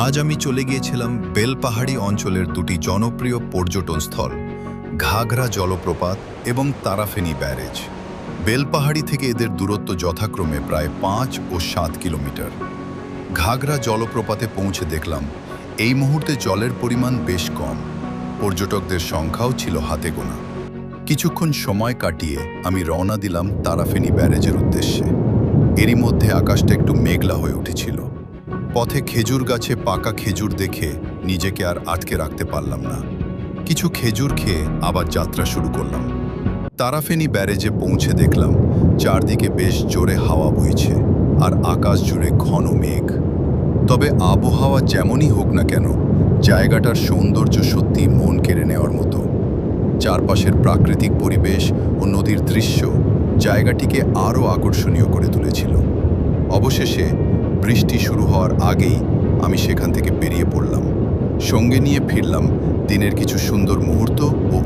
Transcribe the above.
আজ আমি চলে গিয়েছিলাম বেলপাহাড়ি অঞ্চলের দুটি জনপ্রিয় পর্যটনস্থল ঘাগরা জলপ্রপাত এবং তারাফেনী ব্যারেজ। বেলপাহাড়ি থেকে এদের দূরত্ব যথাক্রমে প্রায় 5 ও 7 কিলোমিটার। ঘাগরা জলপ্রপাতে পৌঁছে দেখলাম এই মুহূর্তে জলের পরিমাণ বেশ কম, পর্যটকদের সংখ্যাও ছিল হাতে গোনা। কিছুক্ষণ সময় কাটিয়ে আমি রওনা দিলাম তারাফেনী ব্যারেজের উদ্দেশ্যে। এরই মধ্যে আকাশটা একটু মেঘলা হয়ে উঠেছিল। পথে খেজুর গাছে পাকা খেজুর দেখে নিজেকে আর আটকে রাখতে পারলাম না। কিছু খেজুর খেয়ে আবার যাত্রা শুরু করলাম। তারাফেনী ব্যারেজে পৌঁছে দেখলাম চারদিকে বেশ জোরে হাওয়া বইছে আর আকাশ জুড়ে ঘন মেঘ। তবে আবহাওয়া যেমনই হোক না কেন, জায়গাটার সৌন্দর্য সত্যি মন কেড়ে নেওয়ার মতো। চারপাশের প্রাকৃতিক পরিবেশ ও নদীর দৃশ্য জায়গাটিকে আরও আকর্ষণীয় করে তুলেছিল। অবশেষে বৃষ্টি শুরু হওয়ার আগেই আমি সেখান থেকে বেরিয়ে পড়লাম। সঙ্গে নিয়ে ফিরলাম দিনের কিছু সুন্দর মুহূর্ত ও